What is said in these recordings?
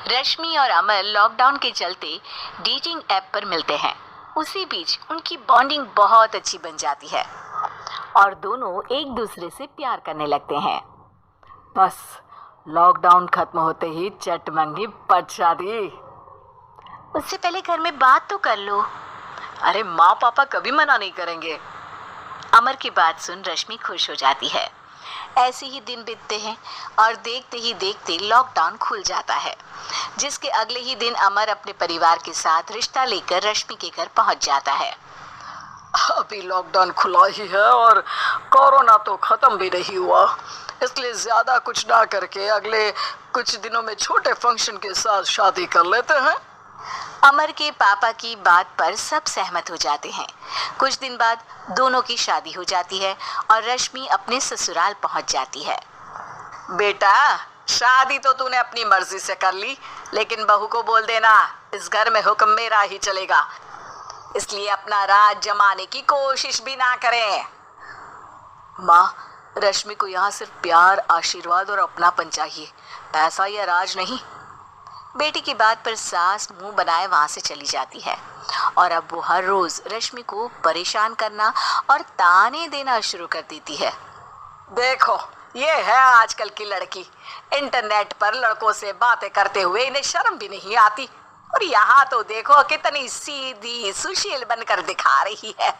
रश्मि और अमर लॉकडाउन के चलते डेटिंग ऐप पर मिलते हैं। उसी बीच उनकी बॉन्डिंग बहुत अच्छी बन जाती है और दोनों एक दूसरे से प्यार करने लगते हैं। बस लॉकडाउन खत्म होते ही चट मंगी पट शादी। उससे पहले घर में बात तो कर लो। अरे माँ पापा कभी मना नहीं करेंगे। अमर की बात सुन रश्मि खुश हो जाती है। ऐसे ही दिन बीतते हैं और देखते ही देखते लॉकडाउन खुल जाता है, जिसके अगले ही दिन अमर अपने परिवार के साथ रिश्ता लेकर रश्मि के घर पहुंच जाता है। अभी लॉकडाउन खुला ही है और कोरोना तो खत्म भी नहीं हुआ, इसलिए ज्यादा कुछ ना करके अगले कुछ दिनों में छोटे फंक्शन के साथ शादी कर लेते हैं। अमर के पापा की बात पर सब सहमत हो जाते हैं। कुछ दिन बाद दोनों की शादी हो जाती है और रश्मि अपने ससुराल पहुंच जाती है। बेटा, शादी तो तूने अपनी मर्जी से कर ली, लेकिन बहू को बोल देना इस घर में हुक्म मेरा ही चलेगा, इसलिए अपना राज जमाने की कोशिश भी ना करें। माँ, रश्मि को यहाँ सिर्फ प्यार, आशीर्वाद और अपनापन चाहिए, पैसा या राज नहीं। बेटी की बात पर सास मुंह बनाए वहां से चली जाती है और अब वो हर रोज रश्मि को परेशान करना और ताने देना शुरू कर देती है। देखो, ये है आजकल की लड़की, इंटरनेट पर लड़कों से बातें करते हुए इन्हें शर्म भी नहीं आती, और यहाँ तो देखो कितनी सीधी सुशील बनकर दिखा रही है।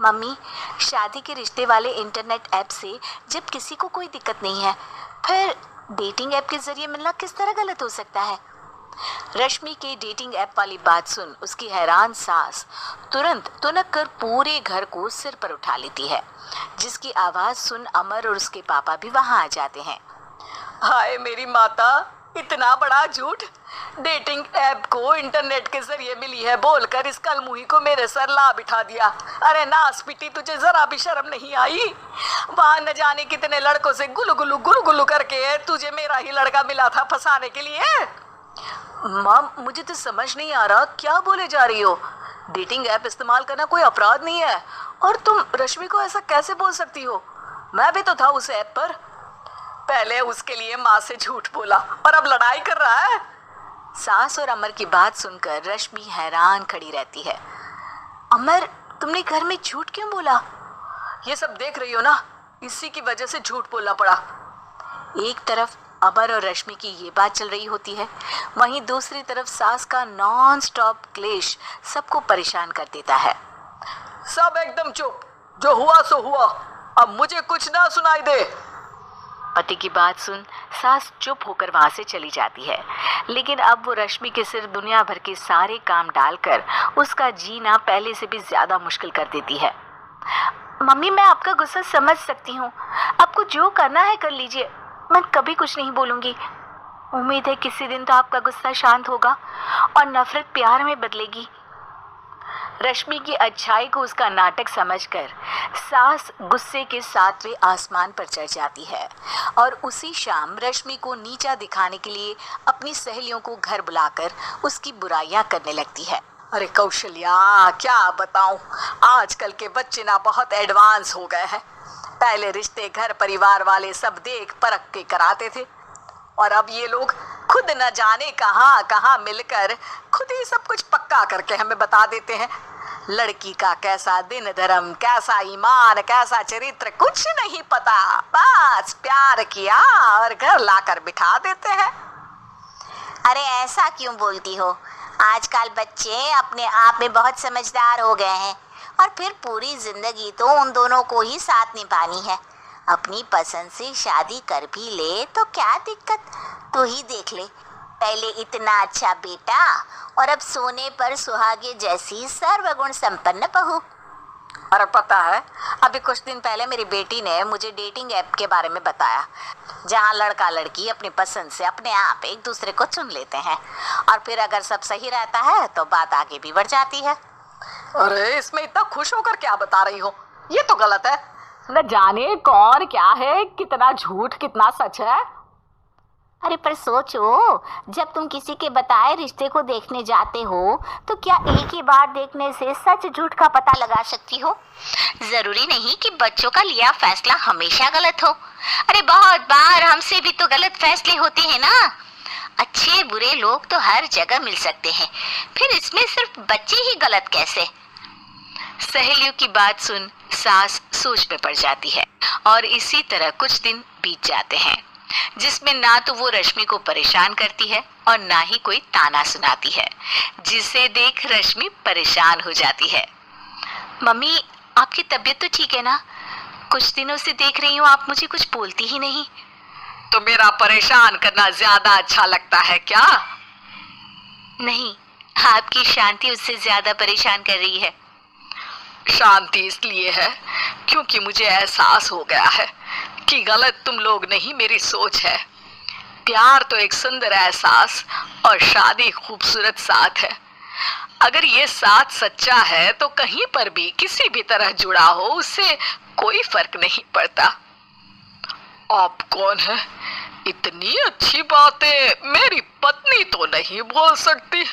मम्मी, शादी के रिश्ते वाले इंटरनेट ऐप से जब किसी को कोई दिक्कत नहीं है, फिर डेटिंग ऐप के जरिए मिलना किस तरह गलत हो सकता है? रश्मि के डेटिंग ऐप वाली बात सुन उसकी हैरान सास तुरंत तुनक कर पूरे घर को सिर पर उठा लेती है, जिसकी आवाज सुन अमर और उसके पापा भी वहां आ जाते हैं। हाय मेरी माता, इतना बड़ा झूठ! डेटिंग ऐप को इंटरनेट के जरिए मिली है बोलकर इस कलमुही को मेरे सर ला बिठा दिया। अरे नास पिटी, तुझे जरा भी शर्म नहीं आई? वहां न जाने कितने लड़कों से गुलू गुलू करके तुझे मेरा ही लड़का मिला था फंसाने के लिए। माँ, मुझे तो समझ नहीं आ रहा क्या बोले जा रही हो। डेटिंग ऐप इस्तेमाल करना कोई अपराध नहीं है, और तुम रश्मि को ऐसा कैसे बोल सकती हो? मैं भी तो था उस ऐप पर। पहले उसके लिए माँ से झूठ बोला और अब लड़ाई कर रहा है। सास और अमर की बात सुनकर रश्मि हैरान खड़ी रहती है। अमर, तुमने घर में झूठ क्यों बोला? ये सब देख रही हो ना, इसी की वजह से झूठ बोलना पड़ा। एक तरफ अमर और रश्मि की ये बात चल रही होती है, वहीं दूसरी तरफ सास का नॉन स्टॉप क्लेश सबको परेशान कर देता है। सब एकदम चुप, जो हुआ सो हुआ, अब मुझे कुछ ना सुनाई दे। पति की बात सुन सास चुप होकर वहां से चली जाती है, लेकिन अब वो रश्मि के सिर दुनिया भर के सारे काम डालकर उसका जीना पहले से भी ज्यादा मुश्किल कर देती है। मम्मी, मैं आपका गुस्सा समझ सकती हूँ, आपको जो करना है कर लीजिए, मैं कभी कुछ नहीं बोलूंगी। उम्मीद है किसी दिन तो आपका गुस्सा शांत होगा और नफरत प्यार में बदलेगी। रश्मि की अच्छाई को उसका नाटक समझकर सास गुस्से के 7वें आसमान पर चढ़ जाती है और उसी शाम रश्मि को नीचा दिखाने के लिए अपनी सहेलियों को घर बुलाकर उसकी बुराइयां करने लगती है। अरे कौशल्या, क्या बताऊं, आजकल के बच्चे ना बहुत एडवांस हो गए हैं। पहले रिश्ते घर परिवार वाले सब देख परख के कराते थे, और अब ये लोग खुद न जाने कहाँ कहाँ मिलकर खुद ही सब कुछ पक्का करके हमें बता देते हैं। लड़की का कैसा दिन धर्म, कैसा ईमान, कैसा चरित्र कुछ नहीं पता, बस प्यार किया और घर लाकर बिठा देते हैं। अरे ऐसा क्यों बोलती हो? आजकल बच्चे अपने आप में बहुत समझदार हो गए हैं, और फिर पूरी जिंदगी तो उन दोनों को ही साथ निभानी है। अपनी पसंद से शादी कर भी ले तो क्या दिक्कत? तू ही देख ले, पहले इतना अच्छा बेटा और अब सोने पर सुहागे जैसी सर्वगुण संपन्न बहू। अरे पता है, अभी कुछ दिन पहले मेरी बेटी ने मुझे डेटिंग ऐप के बारे में बताया, जहाँ लड़का लड़की अपनी पसंद से अपने आप एक दूसरे को चुन लेते हैं, और फिर अगर सब सही रहता है तो बात आगे भी बढ़ जाती है। अरे इसमें इतना खुश होकर क्या बता रही हो? ये तो गलत है। न जाने कौन क्या है, कितना झूठ कितना सच है। अरे पर सोचो, जब तुम किसी के बताए रिश्ते को देखने जाते हो तो क्या एक ही बार देखने से सच झूठ का पता लगा सकती हो? जरूरी नहीं कि बच्चों का लिया फैसला हमेशा गलत हो। अरे बहुत बार हमसे भी तो गलत फैसले होते हैं ना। अच्छे बुरे लोग तो हर जगह मिल सकते हैं, फिर इसमें सिर्फ बच्चे ही गलत कैसे? सहेलियों की बात सुन सास सोच में पड़ जाती है और इसी तरह कुछ दिन बीत जाते हैं, जिसमें ना तो वो रश्मि को परेशान करती है और ना ही कोई ताना सुनाती है, जिसे देख रश्मि परेशान हो जाती है। मम्मी, आपकी तबीयत तो ठीक है ना? कुछ दिनों से देख रही हूँ आप मुझे कुछ बोलती ही नहीं। तो मेरा परेशान करना ज्यादा अच्छा लगता है क्या? नहीं, आपकी शांति उससे ज्यादा परेशान कर रही है। शांति इसलिए है क्योंकि मुझे एहसास हो गया है कि गलत तुम लोग नहीं, मेरी सोच है। प्यार तो एक सुंदर एहसास और शादी खूबसूरत साथ है। अगर ये साथ सच्चा है तो कहीं पर भी किसी भी तरह जुड़ा हो उससे कोई फर्क नहीं पड़ता। आप कौन है? इतनी अच्छी बातें मेरी पत्नी तो नहीं बोल सकती।